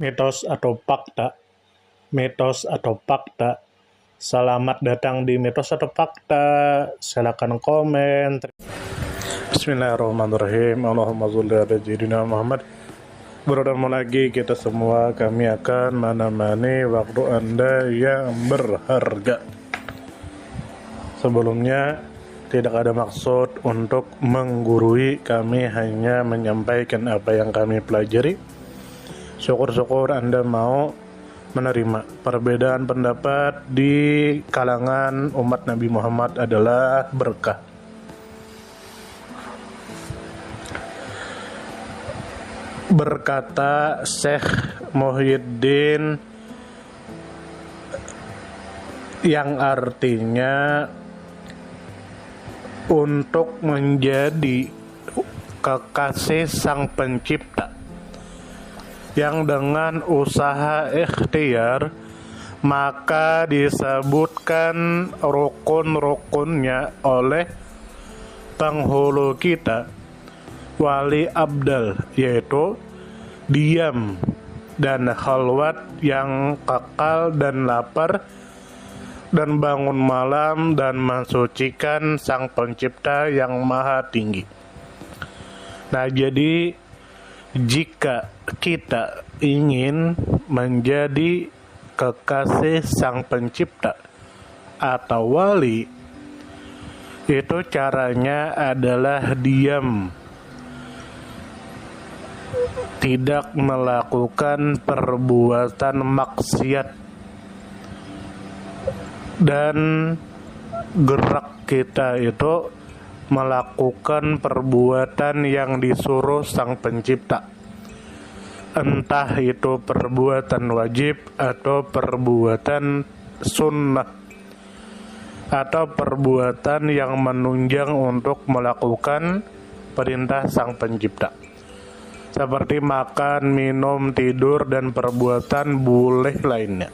Mitos atau fakta? Mitos atau fakta? Selamat datang di Mitos atau Fakta. Silakan komen. Bismillahirrahmanirrahim. Allahumma sholli ala sayyidina Muhammad. Bertemu lagi kita semua. Kami akan menemani waktu Anda yang berharga. Sebelumnya tidak ada maksud untuk menggurui. Kami hanya menyampaikan apa yang kami pelajari. Syukur-syukur Anda mau menerima. Perbedaan pendapat di kalangan umat Nabi Muhammad adalah berkah. Berkata Syekh Muhyiddin, yang artinya untuk menjadi kekasih Sang Pencipta yang dengan usaha ikhtiar, maka disebutkan rukun-rukunnya oleh penghulu kita, wali abdal, yaitu diam dan khalwat yang kekal dan lapar dan bangun malam dan mensucikan Sang Pencipta yang maha tinggi. Nah, jadi jika kita ingin menjadi kekasih Sang Pencipta atau wali, itu caranya adalah diam, tidak melakukan perbuatan maksiat, dan gerak kita itu melakukan perbuatan yang disuruh Sang Pencipta, entah itu perbuatan wajib atau perbuatan sunnah atau perbuatan yang menunjang untuk melakukan perintah Sang Pencipta, seperti makan, minum, tidur, dan perbuatan boleh lainnya.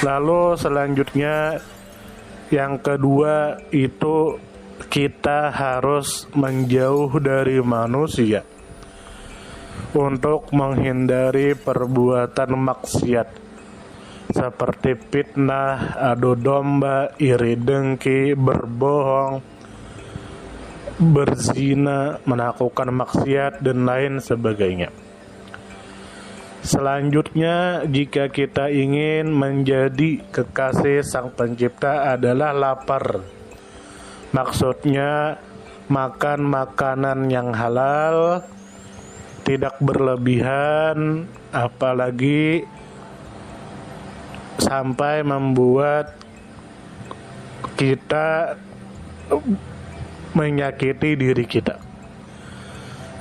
Lalu selanjutnya yang kedua itu kita harus menjauh dari manusia untuk menghindari perbuatan maksiat seperti fitnah, adu domba, iri dengki, berbohong, berzina, melakukan maksiat, dan lain sebagainya. Selanjutnya, jika kita ingin menjadi kekasih Sang Pencipta adalah lapar. Maksudnya makan makanan yang halal, tidak berlebihan, apalagi sampai membuat kita menyakiti diri kita.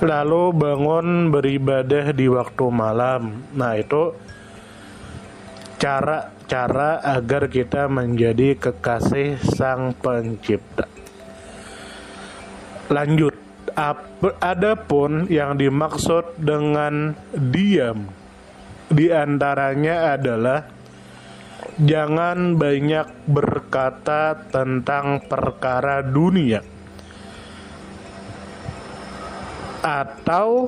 Lalu bangun beribadah di waktu malam. Nah, itu cara agar kita menjadi kekasih Sang Pencipta. Lanjut, adapun yang dimaksud dengan diam di antaranya adalah jangan banyak berkata tentang perkara dunia atau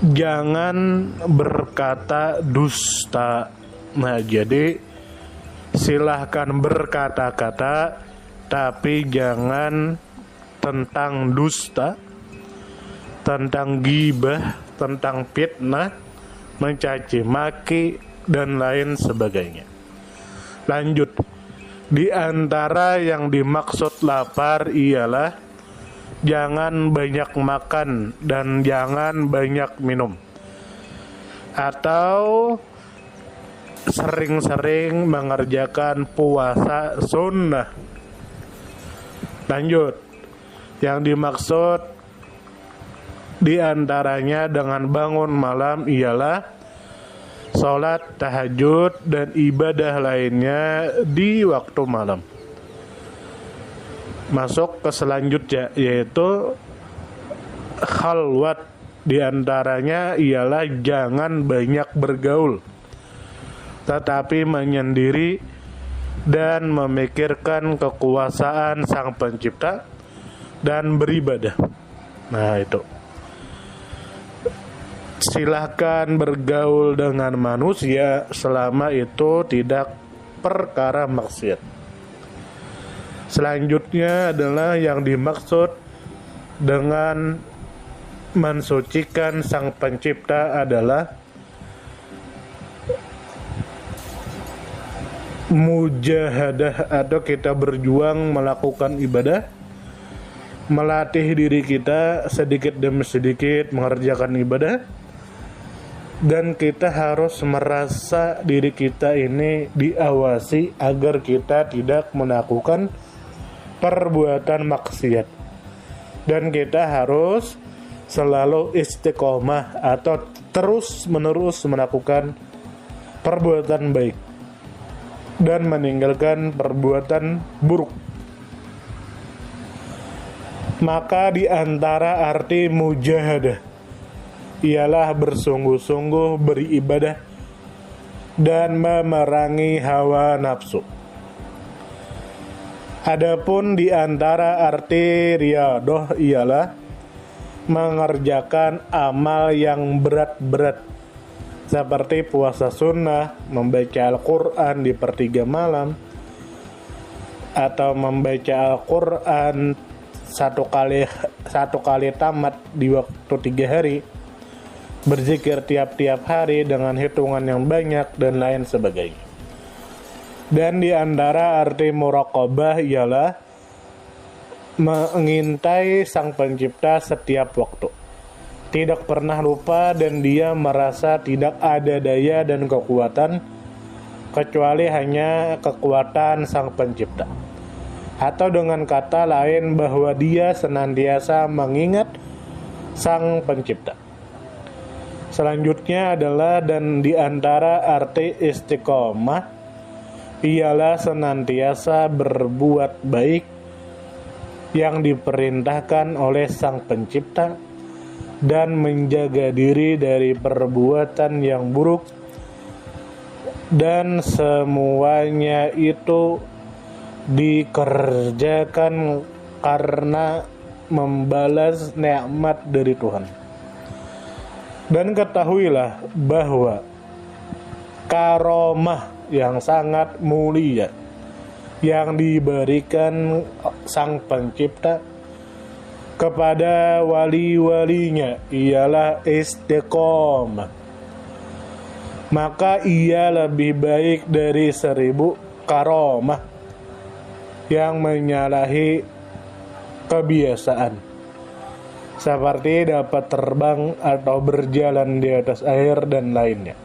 jangan berkata dusta. Nah, jadi silahkan berkata-kata, tapi jangan tentang dusta, tentang ghibah, tentang fitnah, mencaci maki, dan lain sebagainya. Lanjut, di antara yang dimaksud lapar ialah jangan banyak makan dan jangan banyak minum, atau sering-sering mengerjakan puasa sunnah. Lanjut, yang dimaksud di antaranya dengan bangun malam ialah sholat tahajud dan ibadah lainnya di waktu malam. Masuk ke selanjutnya, yaitu khalwat. Di antaranya ialah jangan banyak bergaul, tetapi menyendiri dan memikirkan kekuasaan Sang Pencipta dan beribadah. Nah, itu silahkan bergaul dengan manusia selama itu tidak perkara maksiat. Selanjutnya adalah yang dimaksud dengan mensucikan Sang Pencipta adalah mujahadah, atau kita berjuang melakukan ibadah, melatih diri kita sedikit demi sedikit mengerjakan ibadah, dan kita harus merasa diri kita ini diawasi agar kita tidak melakukan perbuatan maksiat, dan kita harus selalu istiqomah atau terus menerus melakukan perbuatan baik dan meninggalkan perbuatan buruk. Maka di antara arti mujahadah ialah bersungguh-sungguh beribadah dan memerangi hawa nafsu. Adapun di antara arti riyadhah ialah mengerjakan amal yang berat-berat seperti puasa sunnah, membaca Al-Quran di sepertiga malam, atau membaca Al-Quran satu kali tamat di waktu 3 hari, berzikir tiap-tiap hari dengan hitungan yang banyak, dan lain sebagainya. Dan di antara arti muraqabah ialah mengintai Sang Pencipta setiap waktu, tidak pernah lupa, dan dia merasa tidak ada daya dan kekuatan kecuali hanya kekuatan Sang Pencipta. Atau dengan kata lain, bahwa dia senantiasa mengingat Sang Pencipta. Selanjutnya adalah, dan di antara arti istiqomah ialah senantiasa berbuat baik yang diperintahkan oleh Sang Pencipta dan menjaga diri dari perbuatan yang buruk, dan semuanya itu dikerjakan karena membalas nikmat dari Tuhan. Dan ketahuilah bahwa karomah yang sangat mulia yang diberikan Sang Pencipta kepada wali-walinya ialah istiqomah. Maka ia lebih baik dari 1000 karomah yang menyalahi kebiasaan, seperti dapat terbang atau berjalan di atas air dan lainnya.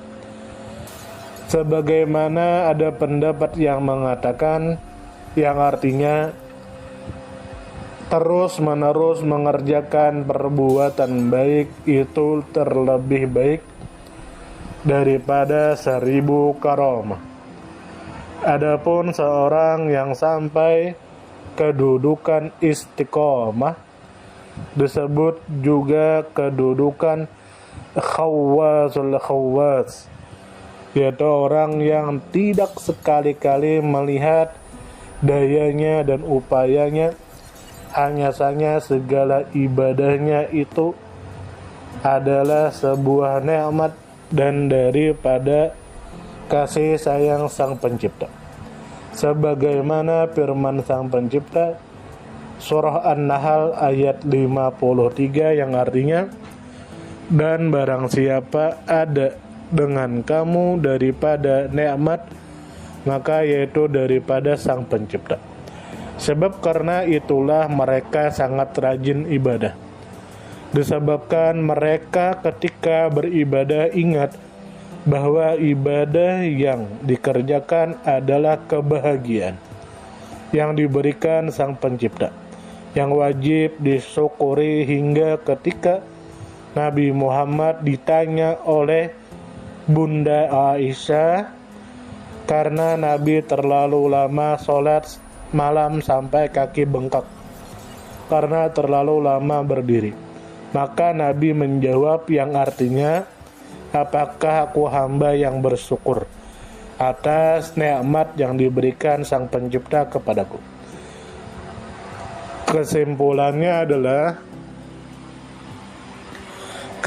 Sebagaimana ada pendapat yang mengatakan, yang artinya terus-menerus mengerjakan perbuatan baik itu terlebih baik daripada 1000 karomah. Adapun seorang yang sampai kedudukan istiqomah disebut juga kedudukan khawwasul khawwas, yaitu orang yang tidak sekali-kali melihat dayanya dan upayanya, hanya saja segala ibadahnya itu adalah sebuah nikmat dan daripada kasih sayang Sang Pencipta. Sebagaimana firman Sang Pencipta surah An-Nahl ayat 53 yang artinya, dan barang siapa ada dengan kamu daripada nikmat, maka yaitu daripada Sang Pencipta. Sebab karena itulah mereka sangat rajin ibadah. Disebabkan mereka ketika beribadah ingat bahwa ibadah yang dikerjakan adalah kebahagiaan yang diberikan Sang Pencipta, yang wajib disyukuri, hingga ketika Nabi Muhammad ditanya oleh Bunda Aisyah karena Nabi terlalu lama sholat malam sampai kaki bengkak karena terlalu lama berdiri, maka Nabi menjawab yang artinya, apakah aku hamba yang bersyukur atas nikmat yang diberikan Sang Pencipta kepadaku? Kesimpulannya adalah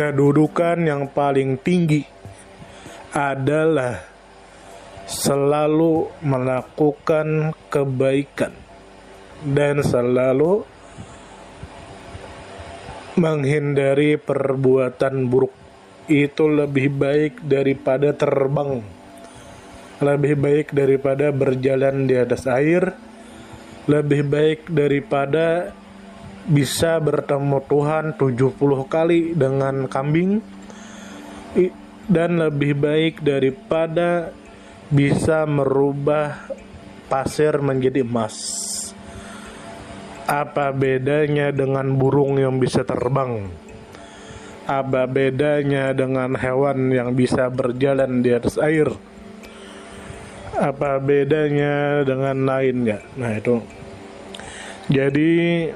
kedudukan yang paling tinggi adalah selalu melakukan kebaikan dan selalu menghindari perbuatan buruk. Itu lebih baik daripada terbang, lebih baik daripada berjalan di atas air, lebih baik daripada bisa bertemu Tuhan 70 kali dengan kambing, dan lebih baik daripada bisa merubah pasir menjadi emas. Apa bedanya dengan burung yang bisa terbang? Apa bedanya dengan hewan yang bisa berjalan di atas air? Apa bedanya dengan lainnya? Nah itu. Jadi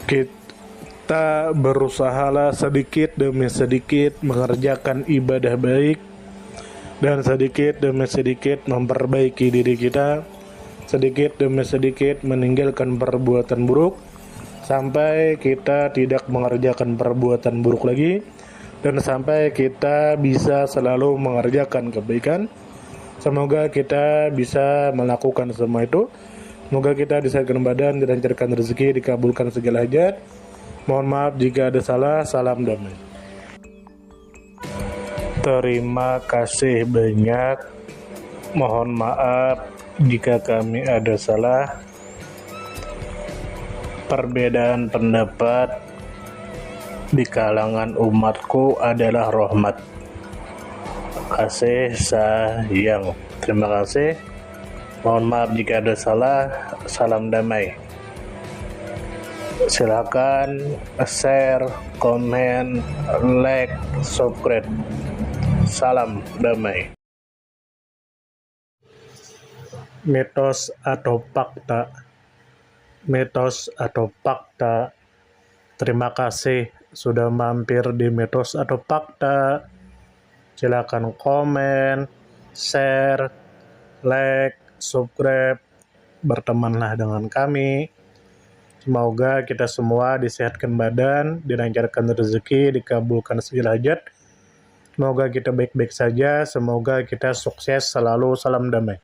kita berusahalah sedikit demi sedikit mengerjakan ibadah baik, dan sedikit demi sedikit memperbaiki diri kita, sedikit demi sedikit meninggalkan perbuatan buruk, sampai kita tidak mengerjakan perbuatan buruk lagi, dan sampai kita bisa selalu mengerjakan kebaikan. Semoga kita bisa melakukan semua itu. Semoga kita disehatkan badan, dilancarkan rezeki, dikabulkan segala hajat. Mohon maaf jika ada salah. Salam damai. Terima kasih banyak. Mohon maaf jika kami ada salah. Perbedaan pendapat di kalangan umatku adalah rahmat. Kasih sayang. Terima kasih. Mohon maaf jika ada salah. Salam damai. Silakan share, komen, like, subscribe. Salam damai. Mitos atau fakta? Mitos atau fakta? Terima kasih sudah mampir di mitos atau fakta. Silakan komen, share, like, subscribe, bertemanlah dengan kami. Semoga kita semua disehatkan badan, dilancarkan rezeki, dikabulkan segala hajat. Semoga kita baik-baik saja, semoga kita sukses selalu. Salam damai.